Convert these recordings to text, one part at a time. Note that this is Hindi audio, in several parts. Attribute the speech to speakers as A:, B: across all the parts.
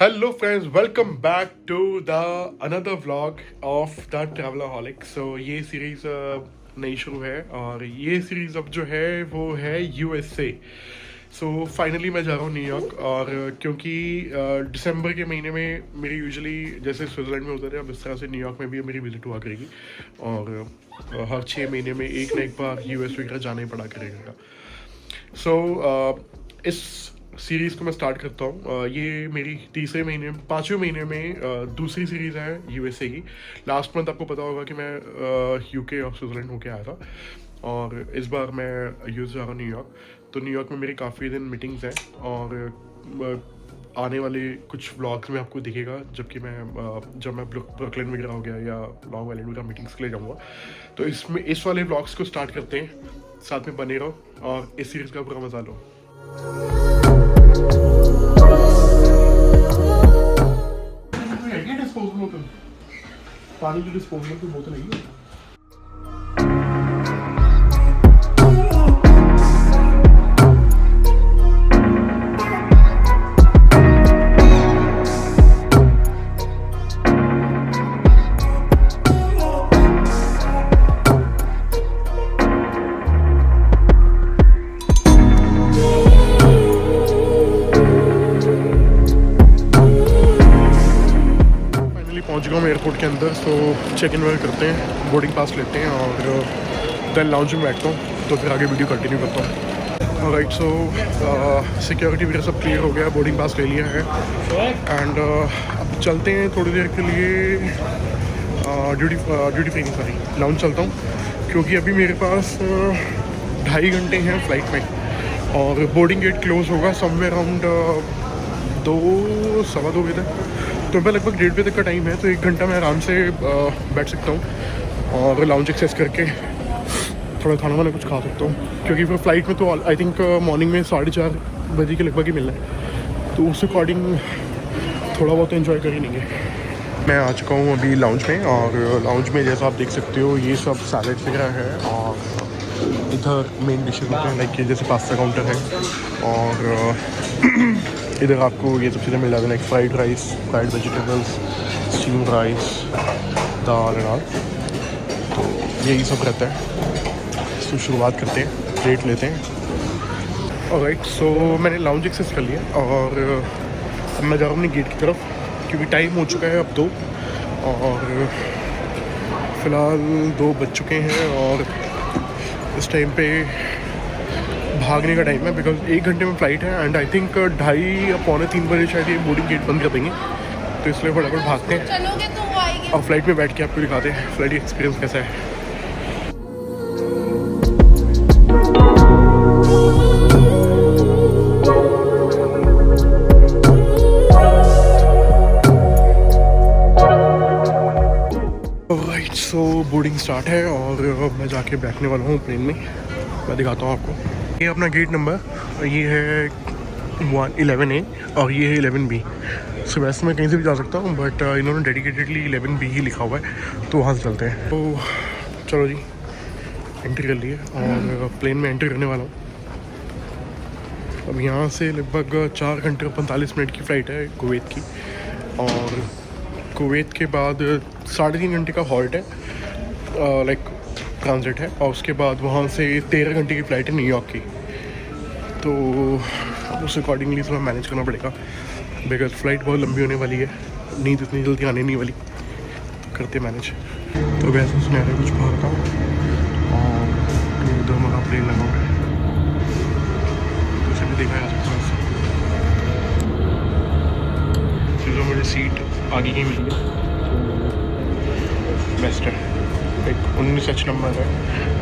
A: Hello friends, welcome back to the another vlog of the Travelaholic. So ये सीरीज नई शुरू है और ये सीरीज अब जो है वो है यूएसए. सो फाइनली मैं जा रहा हूँ न्यूयॉर्क और क्योंकि दिसंबर के महीने में मेरी यूजुअली जैसे स्विट्ज़रलैंड में होता है अब इस तरह से न्यूयॉर्क में भी मेरी विजिट हुआ करेगी और हर 6 महीने में एक ना एक बार यूएस वगैरह जाना ही पड़ा करेगा. सो इस सीरीज़ को मैं स्टार्ट करता हूँ. ये मेरी पाँचवें महीने में दूसरी सीरीज़ है यूएसए की. लास्ट मंथ आपको पता होगा कि मैं यूके और स्विट्ज़रलैंड होके आया था और इस बार मैं यूएस जा रहा हूँ न्यूयॉर्क. तो न्यूयॉर्क में मेरी काफ़ी दिन मीटिंग्स हैं और आने वाले कुछ व्लॉग्स में आपको दिखेगा जब मैं ब्रुकलिन वगैरह हो गया या लॉन्ग आइलैंड वगैरह मीटिंग्स के लिए जाऊँगा. तो इस वाले व्लॉग्स को स्टार्ट करते हैं. साथ में बने रहो और इस सीरीज़ का पूरा मजा लो. पानी की डिस्पोजेबल की बोतल है. पहुंच गया हूँ एयरपोर्ट के अंदर. तो चेक इन वगैरह करते हैं, बोर्डिंग पास लेते हैं और देन लाउंज में बैठता हूँ. तो फिर आगे वीडियो कंटिन्यू करता हूँ. राइट, सो सिक्योरिटी वगैरह सब क्लियर हो गया, बोर्डिंग पास ले लिया है एंड अब चलते हैं थोड़ी देर के लिए ड्यूटी फ्री सॉरी लाउंज चलता हूँ क्योंकि अभी मेरे पास 2.5 घंटे हैं फ़्लाइट में और बोर्डिंग गेट क्लोज होगा समवेयर अराउंड 2-2:15 बजे तक. तो मैं लगभग 1:30 बजे तक का टाइम है, तो 1 घंटा मैं आराम से बैठ सकता हूँ और लाउंज एक्सेस करके थोड़ा खाना वाना कुछ खा सकता हूँ क्योंकि फिर फ्लाइट में तो आई थिंक मॉर्निंग में 4:30 बजे के लगभग ही मिलना है. तो उस अकॉर्डिंग थोड़ा बहुत एंजॉय कर ही लेंगे. मैं आ चुका हूँ अभी लाउंज में और लाउंज में जैसा आप देख सकते हो ये सब सैलेड वगैरह है और इधर मेन डिशेज होते हैं लाइक जैसे पास्ता काउंटर है और इधर आपको ये सब चीज़ें मिल जाती हैं like fried rice, fried vegetables, steam rice, dal and all. तो यही सब रहता है. तो शुरुआत करते हैं, प्लेट लेते हैं. ऑलराइट, सो मैंने लाउंज एक्सेस कर लिया और अब मैं जा रहा हूँ अपनी गेट की तरफ क्योंकि टाइम हो चुका है अब 2 और फ़िलहाल 2 बज चुके हैं और इस टाइम पे भागने का टाइम है बिकॉज 1 घंटे में फ़्लाइट है एंड आई थिंक 2:30 या 2:45 बजे शायद ये बोर्डिंग गेट बंद कर देंगे. तो इसलिए फटाफट भागते हैं और फ्लाइट में बैठ के आपको दिखाते हैं फ्लाइट एक्सपीरियंस कैसा है. राइट, सो बोर्डिंग स्टार्ट है और मैं जाके बैठने वाला हूँ प्लेन में. मैं दिखाता हूँ आपको. ये अपना गेट नंबर ये है 11A और ये है 11B. सो वैसे मैं कहीं से भी जा सकता हूँ बट इन्होंने डेडिकेटेडली 11B ही लिखा हुआ है तो वहाँ से चलते हैं. तो चलो जी, एंट्री कर लिए और प्लेन में एंट्री करने वाला हूँ. अब यहाँ से लगभग 4 घंटे 45 मिनट की फ़्लाइट है कुवैत की और कुवैत के बाद 3.5 घंटे का हॉल्ट है लाइक ट्रांजिट है और उसके बाद वहाँ से 13 घंटे की फ़्लाइट है न्यूयॉर्क की. तो उस अकॉर्डिंगली थोड़ा मैनेज करना पड़ेगा बिकॉज फ़्लाइट बहुत लंबी होने वाली है, नींद इतनी जल्दी आने नहीं वाली. तो करते मैनेज. तो वैसे सुनहरा कुछ बाहर का और इधर हमारा प्लेन लगा हुआ है तो उसे भी देखा जा सकता है. तो मुझे सीट आगे ही मिली है तो बेस्ट है. एक 19H नंबर है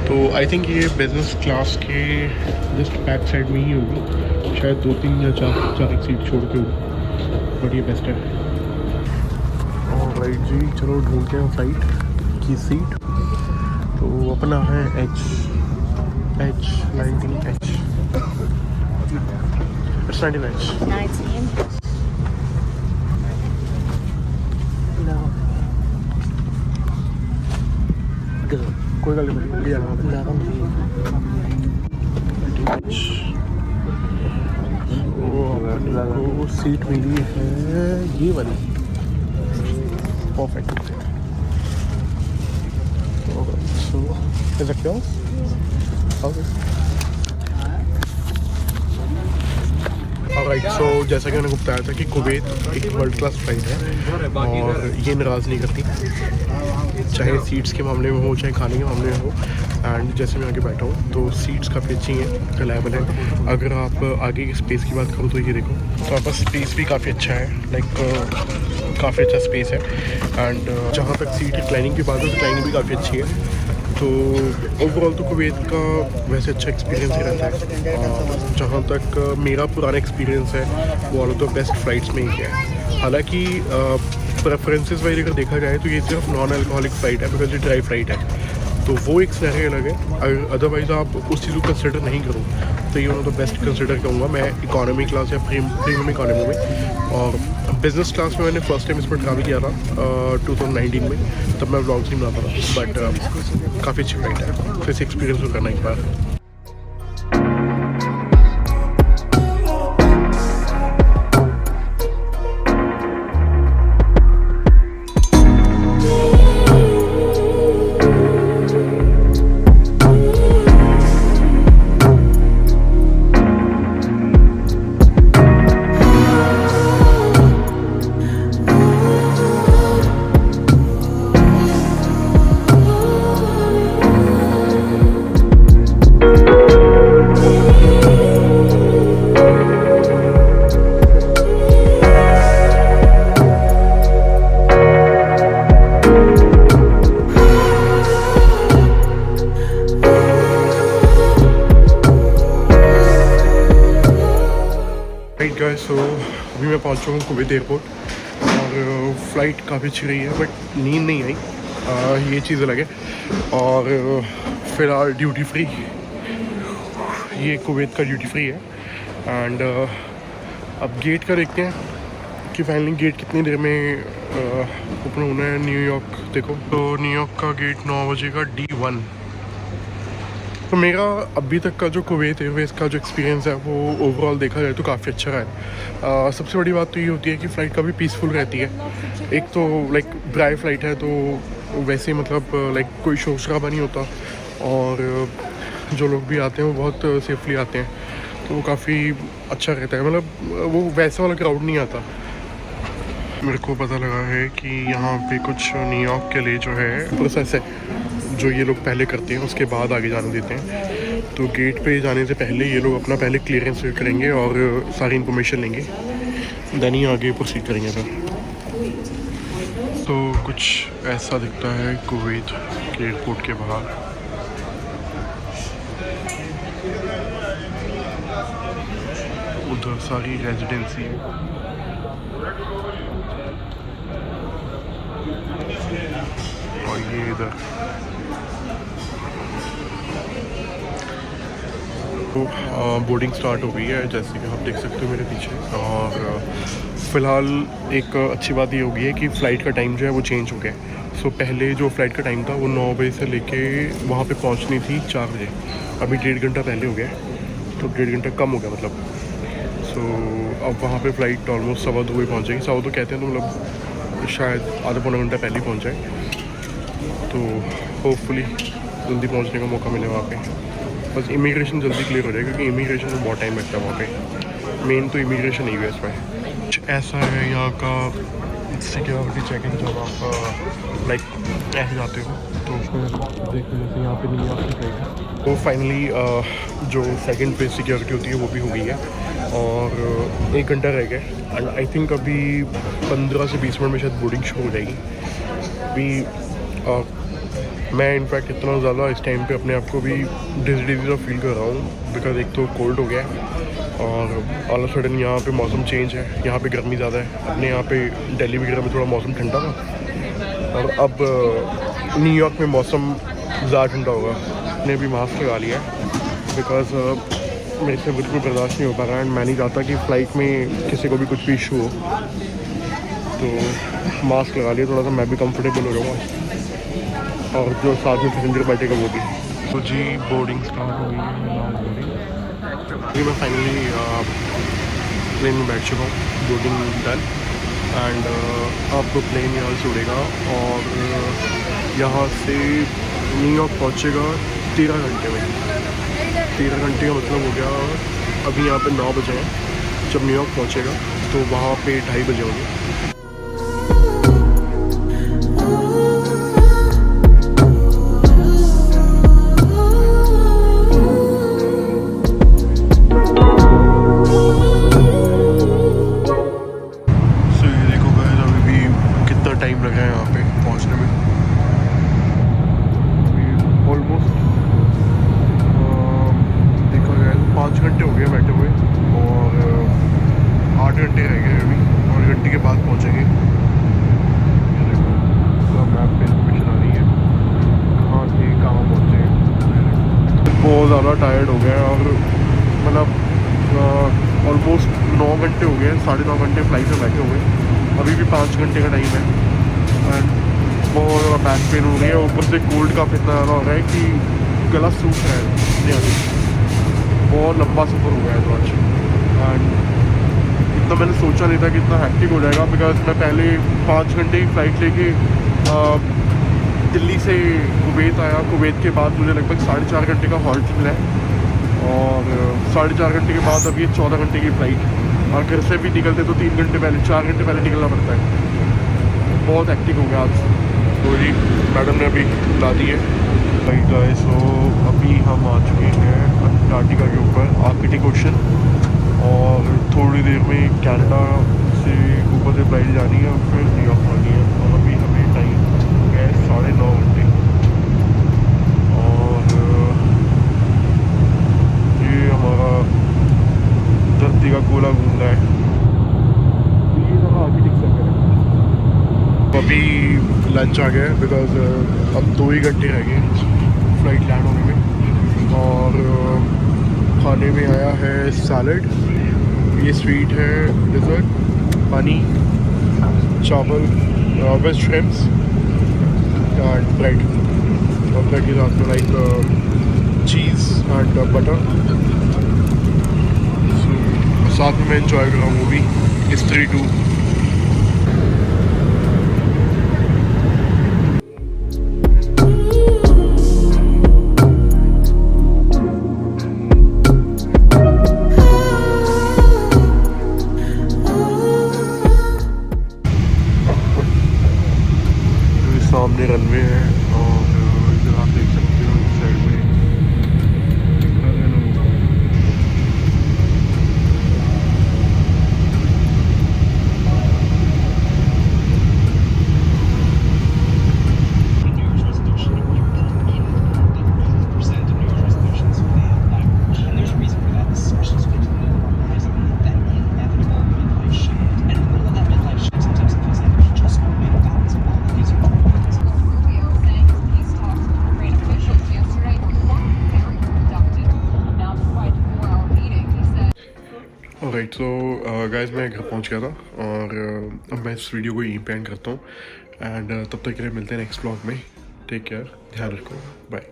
A: तो आई थिंक ये बिजनेस क्लास के जस्ट बैक साइड में ही होगी, शायद 2-3 या 4 एक सीट छोड़ के होगी बट ये बेस्ट है. और राइट जी, चलो ढूंढते हैं फ्लाइट की सीट. तो अपना है H19H. It's 19H. कोई गल नहीं. को सीट मिली है ये वाली, परफेक्ट। सो कह सकते हो राइट। सो जैसा कि मैंने बताया था कि कुवैत एक वर्ल्ड क्लास फ्लाइट है और ये नाराज़ नहीं करती, चाहे सीट्स के मामले में हो चाहे खाने के मामले में हो। एंड जैसे मैं आगे बैठा हूँ तो सीट्स काफ़ी अच्छी हैं, रिलायबल है। अगर आप आगे की स्पेस की बात करूँ तो ये देखो, तो आपका स्पेस भी काफ़ी अच्छा है, लाइक काफ़ी अच्छा स्पेस है। एंड जहाँ तक सीट रिक्लाइनिंग की बात है, रिक्लाइनिंग भी काफ़ी अच्छी है। तो ओवरऑल तो कुवैत का वैसे अच्छा एक्सपीरियंस ही रहता है। और जहाँ तक मेरा पुराना एक्सपीरियंस है वो one of the best flights में ही है। हालांकि प्रेफरेंसेस वाइज अगर देखा जाए तो ये सिर्फ नॉन अल्कोहलिक फ़्लाइट है, बिकॉज ये ड्राई फ्लाइट है, तो वो एक सिनेरियो अलग है। अगर अदरवाइज़ आप उस चीज़ को कंसिडर नहीं करो तो ये one of the best consider करूँगा मैं इकोनॉमी क्लास या प्रीमियम इकोनॉमी में। और बिज़नेस क्लास में मैंने फर्स्ट टाइम इस पर ट्रैवल किया था 2019 में, तब मैं व्लॉग्स नहीं बनाता था, बट काफ़ी अच्छी फ्लाइट है, फिर से एक्सपीरियंस करना एक बार। सो अभी मैं पहुंच चुका हूँ कुवैत एयरपोर्ट और फ़्लाइट काफ़ी अच्छी रही है, बट नींद नहीं आई, ये चीज़ अलग है। और फ़िलहाल ड्यूटी फ्री, ये कुवैत का ड्यूटी फ्री है। एंड अब गेट का देखते हैं कि फाइनली गेट कितनी देर में ओपन होना है। न्यूयॉर्क देखो, तो न्यूयॉर्क का गेट 9 बजे का D1। तो मेरा अभी तक का जो कुवैत एयरवेज का जो एक्सपीरियंस है वो ओवरऑल देखा जाए तो काफ़ी अच्छा रहा है। सबसे बड़ी बात तो ये होती है कि फ़्लाइट काफ़ी पीसफुल रहती है। एक तो लाइक ड्राई फ्लाइट है, तो वैसे मतलब लाइक कोई शोर शराबा नहीं होता, और जो लोग भी आते हैं वो बहुत सेफली आते हैं, तो वो काफ़ी अच्छा रहता है। मतलब वो वैसा वाला क्राउड नहीं आता। मेरे को पता लगा है कि यहाँ पे कुछ न्यूयॉर्क के लिए जो है प्रोसेस है जो ये लोग पहले करते हैं, उसके बाद आगे जाने देते हैं। तो गेट पे जाने से पहले ये लोग अपना पहले क्लियरेंस करेंगे और सारी इन्फॉर्मेशन लेंगे, देन ही आगे प्रोसीड करेंगे फिर। तो कुछ ऐसा दिखता है कुवैत के एयरपोर्ट के बाहर। उधर सारी रेजिडेंसी और ये इधर। तो बोर्डिंग स्टार्ट हो गई है, जैसे कि आप देख सकते हो मेरे पीछे। और फ़िलहाल एक अच्छी बात ये हो गई है कि फ़्लाइट का टाइम जो है वो चेंज हो गया है। सो पहले जो फ़्लाइट का टाइम था वो 9 बजे से लेके वहाँ पे पहुँचनी थी 4 बजे, अभी 1.5 घंटा पहले हो गया है, तो 1.5 घंटा कम हो गया मतलब। सो अब वहाँ पे फ़्लाइट ऑलमोस्ट 2:15 बजे पहुँच जाएगी। 2:15 कहते हैं तो मतलब शायद आधा पौना घंटा पहले ही पहुँच जाए, तो होपफुली जल्दी पहुँचने का मौका मिले वहाँ पे। बस इमिग्रेशन जल्दी क्लियर हो जाए, क्योंकि इमिग्रेशन में बहुत टाइम लगता है वहाँ पे। मेन तो इमिग्रेशन ही है इसमें। कुछ ऐसा है यहाँ का सिक्योरिटी चेकिंग, जब आप लाइक ऐसे जाते हो तो फिर देखो जैसे यहाँ पे नहीं आपकी फ्लाइट है। तो फाइनली जो सेकंड फेज सिक्योरिटी होती है वो भी हो गई है और 1 घंटा रह गया। एंड आई थिंक अभी 15 से 20 मिनट में शायद बोर्डिंग शुरू हो जाएगी। अभी मैं इनफैक्ट इतना ज़्यादा इस टाइम पे अपने आप को भी डिजी सा फील कर रहा हूँ, बिकॉज एक तो कोल्ड हो गया है और ऑल ऑफ सडन यहाँ पे मौसम चेंज है, यहाँ पे गर्मी ज़्यादा है। अपने यहाँ पे दिल्ली वगैरह में थोड़ा मौसम ठंडा था, और अब न्यूयॉर्क में मौसम ज़्यादा ठंडा होगा। मैंने भी मास्क लगा लिया है, बिकॉज मेरे से बिल्कुल बर्दाश्त नहीं हो पा रहा है। एंड मैं नहीं चाहता कि फ़्लाइट में किसी को भी कुछ भी इशू हो, तो मास्क लगा लिया, थोड़ा सा मैं भी कंफर्टेबल हो जाऊँगा और जो साथ में पैसेंजर बैठेगा वो भी। तो जी बोर्डिंग स्टार्ट हो गई है, नाउ बोर्डिंग। मैं फाइनली प्लेन में बैठ चुका हूँ, बोर्डिंग डन। एंड अब प्लेन यहाँ से उड़ेगा और यहाँ से न्यूयॉर्क पहुँचेगा 13 घंटे में। 13 घंटे का मतलब हो गया, अभी यहाँ पे 9 बजे हैं। जब न्यूयॉर्क पहुँचेगा तो वहाँ पे 2:30 बजे होंगे। टाइम लगा है यहाँ पे पहुँचने में। ऑलमोस्ट देखा जाए 5 घंटे हो गए बैठे हुए और 8 घंटे रह गए अभी, 8 घंटे के बाद पहुँचेंगे। ये देखो पूरा मैप पे इंफॉर्मेशन आ रही है कहाँ से कहाँ पहुँचे। बहुत ज़्यादा टायर्ड हो गया और मतलब ऑलमोस्ट 9 घंटे हो गए, 9.5 घंटे फ्लाइट में बैठे हुए। अभी भी 5 घंटे का टाइम है एंड बहुत ज़्यादा बैक पेन हो रही है। ऊपर से कोल्ड का इतना ज़्यादा हो रहा है कि गला सूख रहा है इतनी आगे। बहुत लंबा सफ़र हो गया है तो आज एंड इतना मैंने सोचा नहीं था कि इतना हैक्टिक हो जाएगा। बिकॉज मैं पहले 5 घंटे की फ़्लाइट लेके दिल्ली से कुवैत आया। कुवैत के बाद मुझे लगभग 4.5 घंटे का हॉल्ट मिला है और 4.5 घंटे के बाद अब ये 14 घंटे की फ़्लाइट। और घर से भी निकलते तो 3 घंटे पहले, 4 घंटे पहले निकलना पड़ता है। बहुत एक्टिव हो गया आज। तो जी मैडम ने अभी ला दी है गाइस। सो अभी हम आ चुके हैं अंटार्कटिका के ऊपर, आर्कटिक ओशन। और थोड़ी देर में कनाडा से ऊपर से फ्लाइट जानी है और फिर न्यूयॉर्क आनी है। और अभी हमें टाइम है 9:30 घंटे। और ये हमारा धरती का गोला घूम रहा है। ये हमारा आर्कटिक सर्कल है। अभी लंच आ गया है बिकॉज अब 2 ही घंटे रह गए फ्लाइट लैंड होने में। और खाने में आया है सैलड, ये स्वीट है, डिज़र्ट, पानी, चावल, वेज श्रिम्प्स एंड ब्रेड। और ब्रेड के साथ में लाइक चीज़ एंड बटर। साथ में मैं इंजॉय कर रहा हूँ मूवी हिस्ट्री 2। सामने रनवे है और इधर आप देख सकते हो इस साइड में। राइट, सो गाइस मैं घर पहुंच गया था और अब मैं इस वीडियो को यहीं पे एंड करता हूँ। एंड तब तक के लिए मिलते हैं नेक्स्ट व्लॉग में। टेक केयर, ध्यान रखो, बाय।